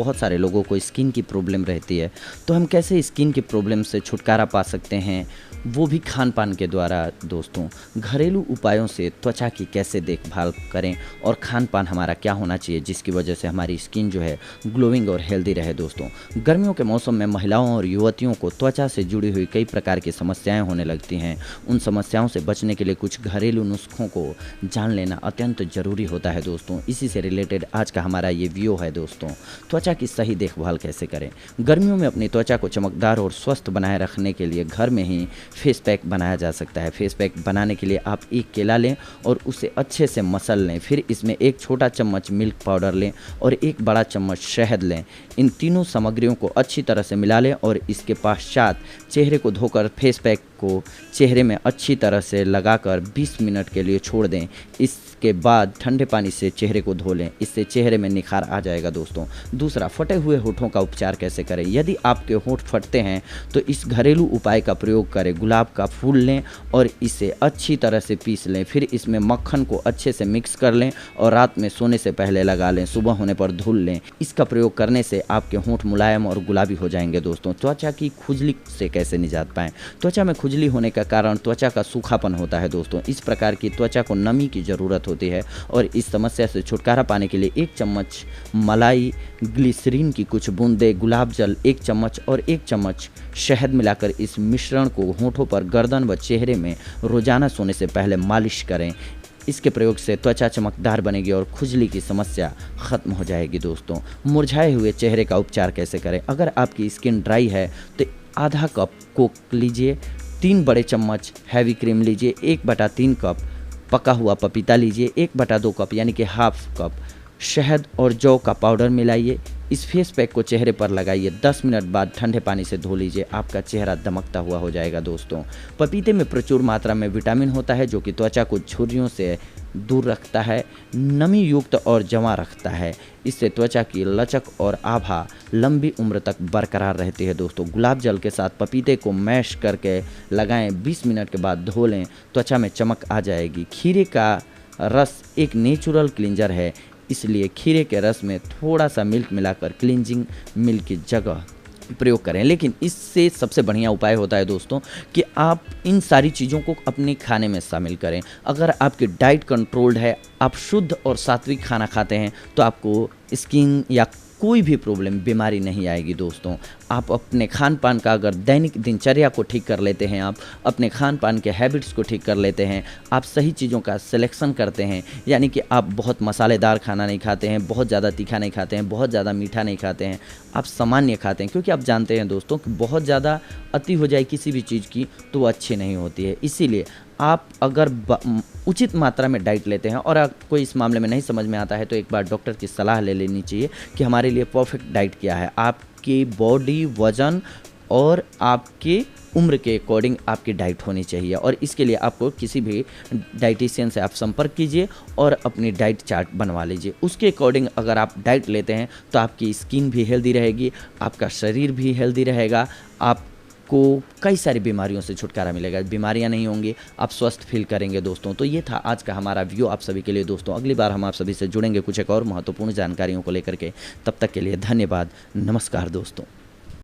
बहुत सारे लोगों को स्किन की प्रॉब्लम रहती है, तो हम कैसे स्किन की प्रॉब्लम से छुटकारा पा सकते हैं, वो भी खान पान के द्वारा दोस्तों। घरेलू उपायों से त्वचा की कैसे देखभाल करें और खान पान हमारा क्या होना चाहिए जिसकी वजह से हमारी स्किन जो है ग्लोइंग और हेल्दी रहे दोस्तों। गर्मियों के मौसम में महिलाओं और युवतियों को त्वचा से जुड़ी हुई कई प्रकार की समस्याएं होने लगती हैं। उन समस्याओं से बचने के लिए कुछ घरेलू नुस्खों को जान लेना अत्यंत जरूरी होता है दोस्तों। इसी से रिलेटेड आज का हमारा ये वीडियो है दोस्तों। त्वचा की सही देखभाल कैसे करें। गर्मियों में अपनी त्वचा को चमकदार और स्वस्थ बनाए रखने के लिए घर में ही फेस पैक बनाया जा सकता है। फेस पैक बनाने के लिए आप एक केला लें और उसे अच्छे से मसल लें। फिर इसमें एक छोटा चम्मच मिल्क पाउडर लें और एक बड़ा चम्मच शहद लें। इन तीनों सामग्रियों को अच्छी तरह से मिला लें और इसके पश्चात चेहरे को धोकर फेस पैक को चेहरे में अच्छी तरह से लगाकर 20 मिनट के लिए छोड़ दें। इसके बाद ठंडे पानी से चेहरे को धो लें। इससे चेहरे में निखार आ जाएगा दोस्तों। दूसरा, फटे हुए होठों का उपचार कैसे करें। यदि आपके होठ फटते हैं तो इस घरेलू उपाय का प्रयोग करें। गुलाब का फूल लें और इसे अच्छी तरह से पीस लें। फिर इसमें मक्खन को अच्छे से मिक्स कर लें और रात में सोने से पहले लगा लें। सुबह होने पर धुल लें। इसका प्रयोग करने से आपके होंठ मुलायम और गुलाबी हो जाएंगे दोस्तों। त्वचा की खुजली से कैसे निजात पाएं। त्वचा में खुजली होने का कारण त्वचा का सूखापन होता है दोस्तों। इस प्रकार की त्वचा को नमी की ज़रूरत होती है और इस समस्या से छुटकारा पाने के लिए 1 चम्मच मलाई, ग्लिसरीन की कुछ बूंदे, गुलाब जल 1 चम्मच और 1 चम्मच शहद मिलाकर इस मिश्रण को होंठों पर, गर्दन व चेहरे में रोजाना सोने से पहले मालिश करें। इसके प्रयोग से त्वचा चमकदार बनेगी और खुजली की समस्या खत्म हो जाएगी दोस्तों। मुरझाए हुए चेहरे का उपचार कैसे करें। अगर आपकी स्किन ड्राई है तो आधा कप कोक लीजिए, 3 बड़े चम्मच हैवी क्रीम लीजिए, 1/3 कप पका हुआ पपीता लीजिए, 1/2 कप यानी कि हाफ कप शहद और जौ का पाउडर मिलाइए। इस फेस पैक को चेहरे पर लगाइए। 10 मिनट बाद ठंडे पानी से धो लीजिए। आपका चेहरा दमकता हुआ हो जाएगा दोस्तों। पपीते में प्रचुर मात्रा में विटामिन होता है जो कि त्वचा को झुर्रियों से दूर रखता है, नमी युक्त और जमा रखता है। इससे त्वचा की लचक और आभा लंबी उम्र तक बरकरार रहती है दोस्तों। गुलाब जल के साथ पपीते को मैश करके लगाएं। 20 मिनट के बाद धो लें। त्वचा में चमक आ जाएगी। खीरे का रस एक नेचुरल क्लींजर है, इसलिए खीरे के रस में थोड़ा सा मिल्क मिलाकर क्लींजिंग मिल्क की जगह प्रयोग करें। लेकिन इससे सबसे बढ़िया उपाय होता है दोस्तों कि आप इन सारी चीज़ों को अपने खाने में शामिल करें। अगर आपकी डाइट कंट्रोल्ड है, आप शुद्ध और सात्विक खाना खाते हैं, तो आपको स्किन या कोई भी प्रॉब्लम, बीमारी नहीं आएगी दोस्तों। आप अपने खान पान का अगर दैनिक दिनचर्या को ठीक कर लेते हैं, आप अपने खान पान के हैबिट्स को ठीक कर लेते हैं, आप सही चीज़ों का सिलेक्शन करते हैं, यानी कि आप बहुत मसालेदार खाना नहीं खाते हैं, बहुत ज़्यादा तीखा नहीं खाते हैं, बहुत ज़्यादा मीठा नहीं खाते हैं, आप सामान्य खाते हैं। क्योंकि आप जानते हैं दोस्तों कि बहुत ज़्यादा अति हो जाए किसी भी चीज़ की तो वो अच्छी नहीं होती है। इसीलिए आप अगर उचित मात्रा में डाइट लेते हैं और आपको इस मामले में नहीं समझ में आता है तो एक बार डॉक्टर की सलाह ले लेनी चाहिए कि हमारे लिए परफेक्ट डाइट क्या है। आपकी बॉडी, वजन और आपके उम्र के अकॉर्डिंग आपकी डाइट होनी चाहिए और इसके लिए आपको किसी भी डाइटिशियन से आप संपर्क कीजिए और अपनी डाइट चार्ट बनवा लीजिए। उसके अकॉर्डिंग अगर आप डाइट लेते हैं तो आपकी स्किन भी हेल्दी रहेगी, आपका शरीर भी हेल्दी रहेगा, आपको कई सारी बीमारियों से छुटकारा मिलेगा, बीमारियां नहीं होंगी, आप स्वस्थ फील करेंगे दोस्तों। तो ये था आज का हमारा वीडियो आप सभी के लिए दोस्तों। अगली बार हम आप सभी से जुड़ेंगे कुछ एक और महत्वपूर्ण जानकारियों को लेकर के। तब तक के लिए धन्यवाद। नमस्कार दोस्तों।